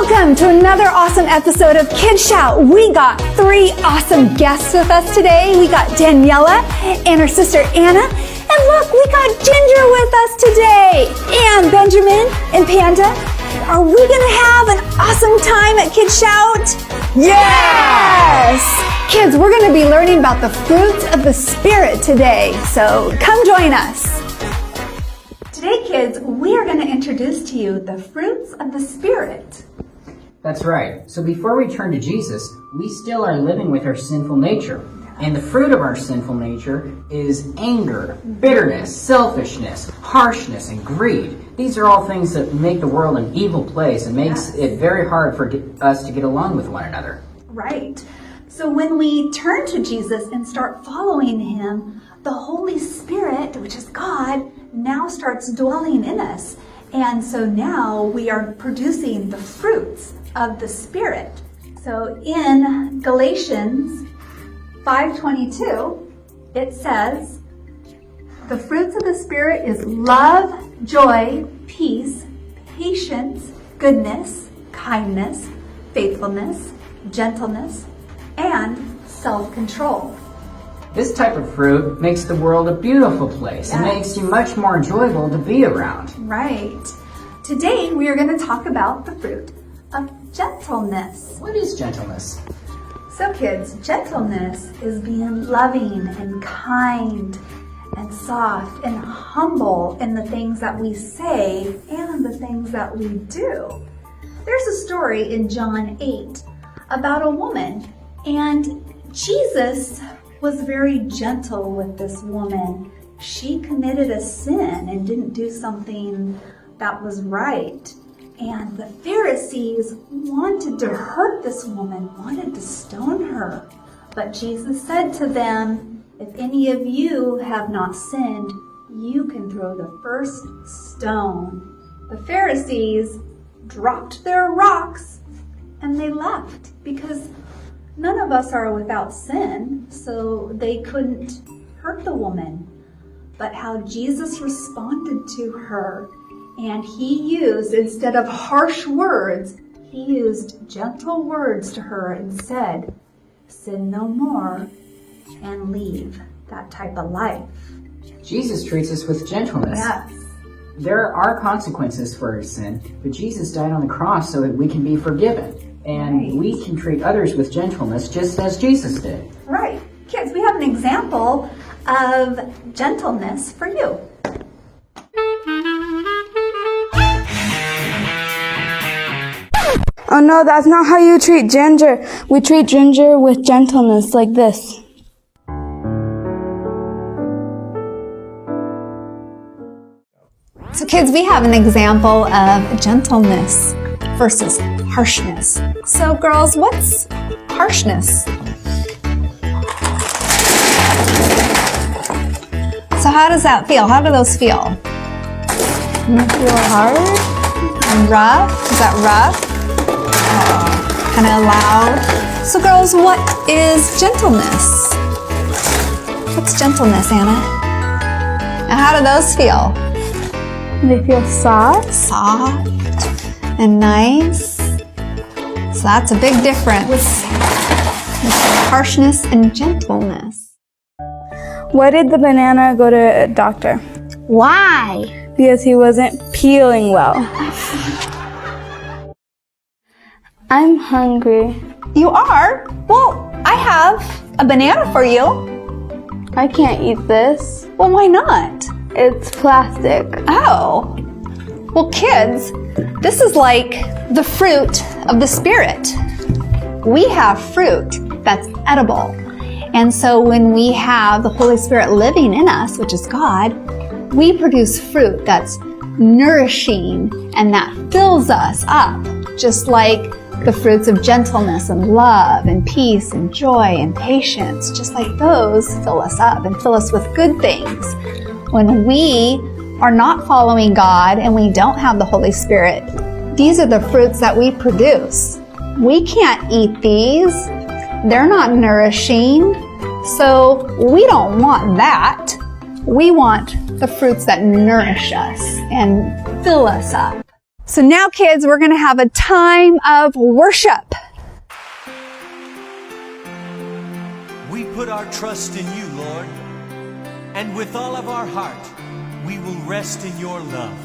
Welcome to another awesome episode of Kids Shout. We got 3 awesome guests with us today. We got Daniela and her sister Anna. And look, we got Ginger with us today. And Benjamin and Panda. Are we going to have an awesome time at Kids Shout? Yes! Kids, we're going to be learning about the fruits of the Spirit today. So come join us. Today, kids, we are going to introduce to you the fruits of the Spirit. That's right. So before we turn to Jesus, we still are living with our sinful nature. And the fruit of our sinful nature is anger, bitterness, selfishness, harshness, and greed. These are all things that make the world an evil place and makes it very hard for us to get along with one another. Right. So when we turn to Jesus and start following Him, the Holy Spirit, which is God, now starts dwelling in us. And so now we are producing the fruits of the Spirit. So in Galatians 5:22, it says, the fruits of the Spirit is love, joy, peace, patience, goodness, kindness, faithfulness, gentleness, and self-control. This type of fruit makes the world a beautiful place. Yes. It makes you much more enjoyable to be around. Right. Today we are going to talk about the fruit of gentleness. What is gentleness? So kids, gentleness is being loving and kind and soft and humble in the things that we say and the things that we do. There's a story in John 8 about a woman, and Jesus was very gentle with this woman. She committed a sin and didn't do something that was right. And the Pharisees wanted to hurt this woman, wanted to stone her. But Jesus said to them, if any of you have not sinned, you can throw the first stone. The Pharisees dropped their rocks and they left because none of us are without sin, so they couldn't hurt the woman. But how Jesus responded to her, and He used, instead of harsh words, He used gentle words to her and said, sin no more and leave that type of life. Jesus treats us with gentleness. Yes. There are consequences for our sin, but Jesus died on the cross so that we can be forgiven. And we can treat others with gentleness just as Jesus did. Right. Kids, we have an example of gentleness for you. Oh no, that's not how you treat Ginger. We treat Ginger with gentleness like this. So kids, we have an example of gentleness versus harshness. So girls, what's harshness? So how does that feel? How do those feel? You feel hard? And rough? Is that rough? Kind of loud? So girls, what is gentleness? What's gentleness, Anna? And how do those feel? They feel soft. Soft and nice. So that's a big difference with harshness and gentleness. Why did the banana go to a doctor? Why? Because he wasn't peeling well. I'm hungry. You are? Well, I have a banana for you. I can't eat this. Well, why not? It's plastic. Oh. Well, kids, this is like the fruit of the Spirit. We have fruit that's edible. And so when we have the Holy Spirit living in us, which is God, we produce fruit that's nourishing and that fills us up, just like the fruits of gentleness and love and peace and joy and patience, just like those fill us up and fill us with good things. When we are not following God and we don't have the Holy Spirit, these are the fruits that we produce. We can't eat these. They're not nourishing. So we don't want that. We want the fruits that nourish us and fill us up. So now, kids, we're going to have a time of worship. We put our trust in you, Lord, and with all of our heart, we will rest in your love,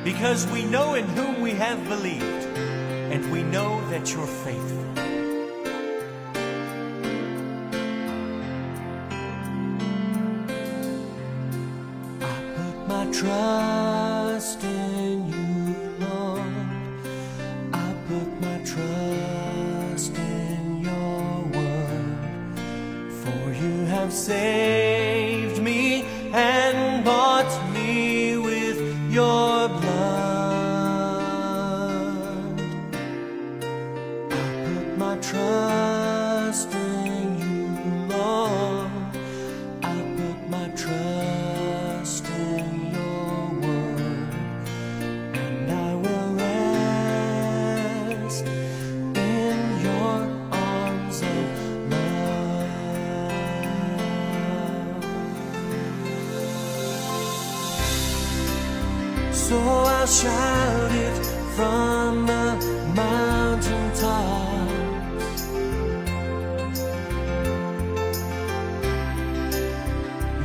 because we know in whom we have believed, and we know that you're faithful. I put my trust in you, Lord. I put my trust in your word, for you have saved me and bought me with your blood. I put my trust in you, Lord. I put my trust in your word, and I will rest in your arms of love. So I'll shout it from the mountain tops.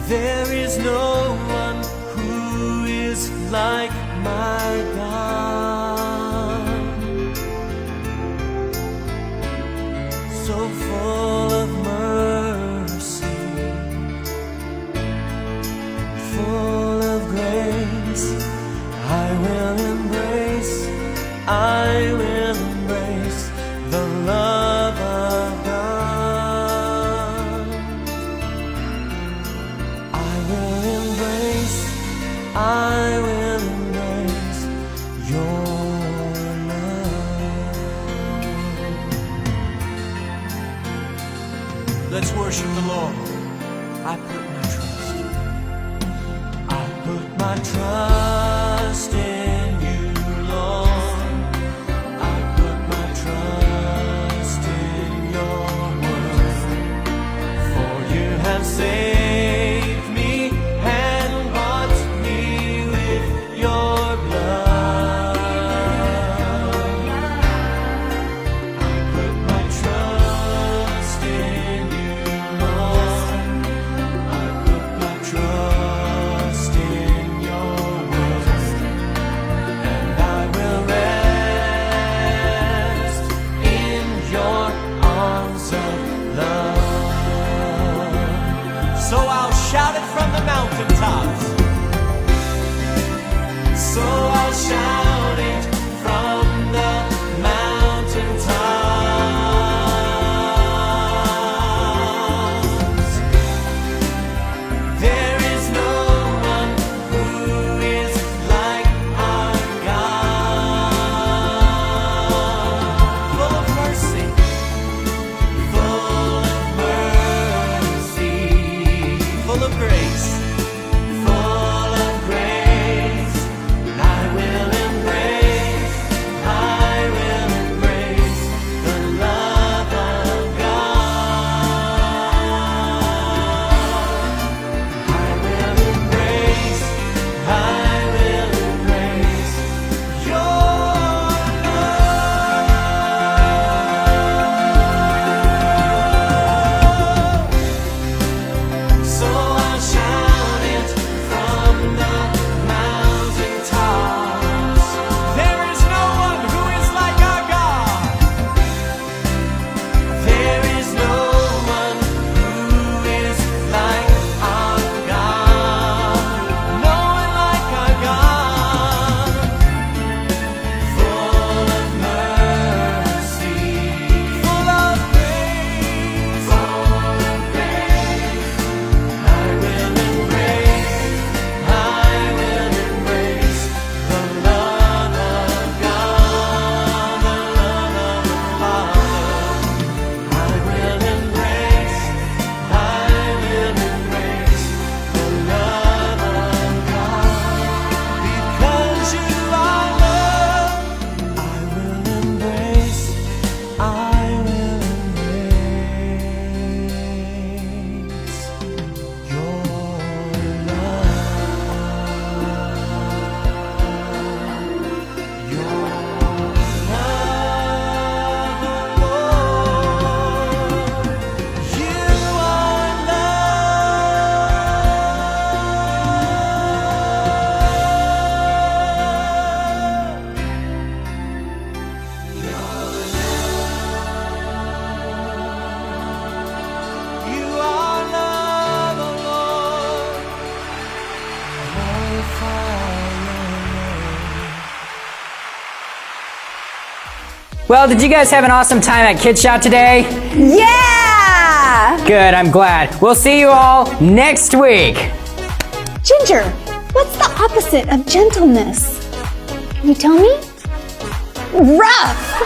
There is no one who is like my God, so full of mercy, full of grace. I will embrace the love of God. I will embrace your love. Let's worship the Lord. I put my trust in you, Lord. I put my trust in your word, for you have saved me and bought me with your blood. I put my trust in you, Lord. I put my trust in your Well, did you guys have an awesome time at Kid Shot today? Yeah! Good, I'm glad. We'll see you all next week. Ginger, what's the opposite of gentleness? Can you tell me? Rough!